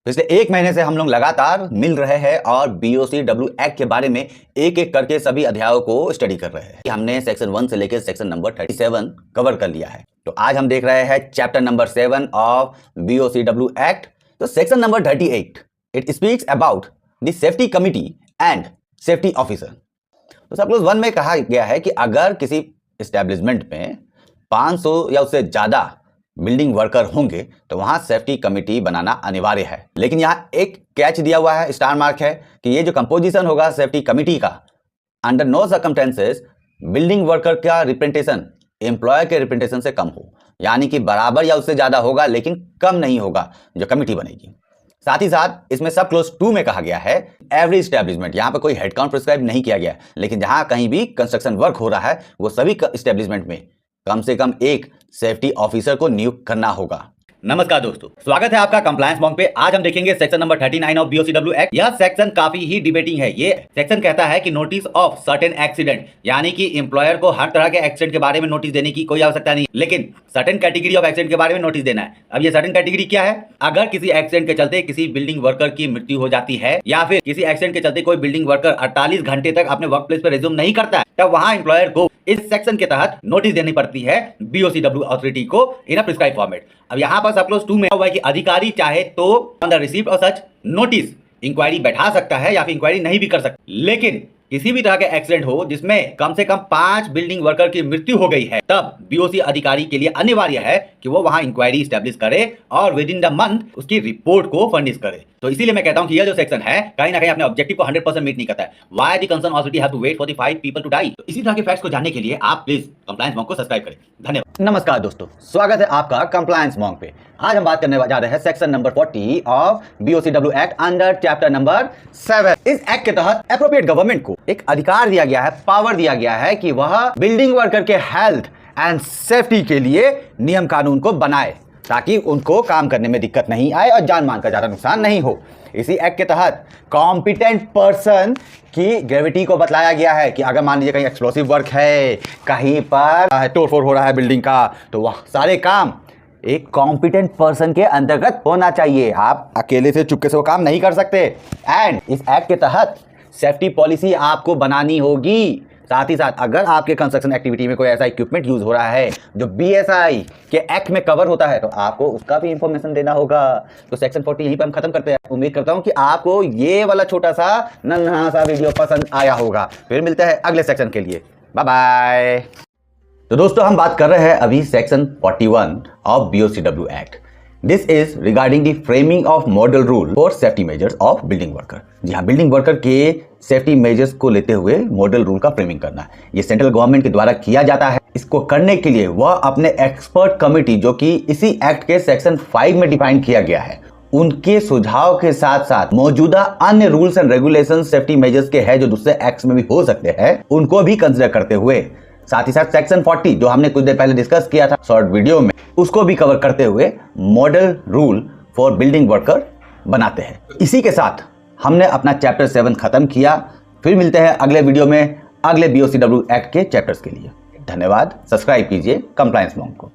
पिछले एक महीने से हम लोग लगातार मिल रहे हैं और BOCW एक्ट के बारे में एक एक करके सभी अध्यायों को स्टडी कर रहे हैं। हमने सेक्शन 1 से लेकर सेक्शन नंबर 37 कवर कर लिया है। तो आज हम देख रहे हैं chapter number 7 of BOCW act. तो section number 38 it speaks about the safety committee and safety officer. तो सब क्लॉज 1 में कहा गया है कि अगर किसी एस्टेब्लिशमेंट में 500 या उससे ज्यादा बिल्डिंग वर्कर होंगे तो वहां सेफ्टी कमिटी बनाना अनिवार्य है। लेकिन यहाँ एक कैच दिया हुआ है, स्टार मार्क है कि ये जो कंपोजिशन होगा सेफ्टी कमिटी का, under no circumstances building worker का रिप्रेजेंटेशन एम्प्लॉयर के रिप्रेजेंटेशन से कम हो, यानी कि बराबर या उससे ज्यादा होगा लेकिन कम नहीं होगा जो कमिटी बनेगी। साथ ही साथ इसमें सब क्लोज 2 में कहा गया है एवरी एस्टेब्लिशमेंट, यहां पर कोई हेड काउंट प्रिस्क्राइब नहीं किया गया, लेकिन जहां कहीं भी कंस्ट्रक्शन वर्क हो रहा है वो सभी एस्टेब्लिशमेंट में कम से कम एक सेफ्टी ऑफिसर को नियुक्त करना होगा। नमस्कार दोस्तों, स्वागत है आपका कंप्लायंस मॉन्क पे। आज हम देखेंगे section number 39 of BOCW act. यह सेक्शन काफी ही डिबेटिंग है। ये सेक्शन कहता है कि नोटिस ऑफ सर्टेन एक्सीडेंट, यानी कि एम्प्लॉयर को हर तरह के एक्सीडेंट के बारे में नोटिस देने की कोई आवश्यकता नहीं, लेकिन सर्टेन कैटेगरी ऑफ एक्सीडेंट के बारे में नोटिस देना है। अब ये सर्टेन कैटेगरी क्या है? अगर किसी एक्सीडेंट के चलते किसी बिल्डिंग वर्कर की मृत्यु हो जाती है या फिर किसी एक्सीडेंट के चलते कोई बिल्डिंग वर्कर 48 घंटे तक अपने वर्क प्लेस पर रिज्यूम नहीं करता है, तब वहां एम्प्लॉयर को इस सेक्शन के तहत नोटिस देनी पड़ती है BOCW अथॉरिटी को इन अ प्रिस्क्राइब फॉर्मेट। अब यहां पर सब क्लोज 2 में हुआ है कि अधिकारी चाहे तो on the receipt of such notice inquiry बैठा सकता है या फिर इंक्वायरी नहीं भी कर सकता, लेकिन किसी भी तरह का एक्सीडेंट हो जिसमें कम से कम 5 बिल्डिंग वर्कर की मृत्यु हो गई है, तब BOC अधिकारी के लिए अनिवार्य है कि वो वहां इंक्वायरी स्टैब्लिश करे और विद इन द मंथ उसकी रिपोर्ट को फर्निश करे। तो इसीलिए मैं कहता हूं कि यह जो सेक्शन है कहीं ना कहीं अपने ऑब्जेक्टिव को 100% मीट नहीं करता है। Why the concern authority have to wait for the 5 people to die. तो इसी तरह के फैक्ट्स को जानने के लिए आप प्लीज कंप्लायंस मॉन्क को सब्सक्राइब करें। धन्यवाद। नमस्कार दोस्तों, स्वागत है आपका कंप्लायंस मॉन्क पे। आज हम बात करने जा रहे हैं section number 40 of BOCW act under chapter number 7। इस एक्ट के तहत एप्रोप्रिएट गवर्नमेंट को एक अधिकार दिया गया है, पावर दिया गया है कि वह बिल्डिंग वर्कर के हेल्थ एंड सेफ्टी के लिए नियम कानून को बनाए ताकि उनको काम करने में दिक्कत नहीं आए और जान मान का ज्यादा नुकसान नहीं हो। इसी एक्ट के तहत कॉम्पिटेंट पर्सन की ग्रेविटी को बतलाया गया है कि अगर मान लीजिए कहीं एक्सप्लोसिव वर्क है, कहीं पर तोड़फोड़ हो रहा है बिल्डिंग का, तो वह सारे काम एक कॉम्पिटेंट पर्सन के अंतर्गत होना चाहिए। आप अकेले से चुपके से वो काम नहीं कर सकते। एंड इस एक्ट के तहत सेफ्टी पॉलिसी आपको बनानी होगी। साथ ही साथ अगर आपके कंस्ट्रक्शन एक्टिविटी में कोई ऐसा इक्विपमेंट यूज हो रहा है जो BSI के एक्ट में कवर होता है, तो आपको उसका भी इंफॉर्मेशन देना होगा। तो सेक्शन 40 यहीं पर हम खत्म करते हैं। उम्मीद करता हूं कि आपको ये वाला छोटा सा नन्हा सा वीडियो पसंद आया होगा। फिर मिलते हैं अगले सेक्शन के लिए। Bye bye. तो दोस्तों, हम बात कर रहे हैं अभी section 41 of BOCW act. This is regarding the framing of model rule for safety measures of building worker. जी हाँ, बिल्डिंग वर्कर के सेफ्टी मेजर्स को लेते हुए मॉडल रूल का फ्रेमिंग करना। ये सेंट्रल गवर्नमेंट के द्वारा किया जाता है। इसको करने के लिए वह अपने एक्सपर्ट कमिटी, जो कि इसी एक्ट के सेक्शन 5 में डिफाइन किया गया है, उनके सुझाव के साथ साथ मौजूदा अन्य rules and regulation safety measures के हैं जो दूसरे एक्ट्स में भी हो सकते हैं, उनको भी कंसिडर करते हुए, साथ ही साथ सेक्शन 40 जो हमने कुछ देर पहले डिस्कस किया था शॉर्ट वीडियो में, उसको भी कवर करते हुए model rule for building worker बनाते हैं। इसी के साथ हमने अपना चैप्टर 7 खत्म किया। फिर मिलते हैं अगले वीडियो में अगले BOCW एक्ट के चैप्टर्स के लिए। धन्यवाद। सब्सक्राइब कीजिए कंप्लायंस मॉन्क को।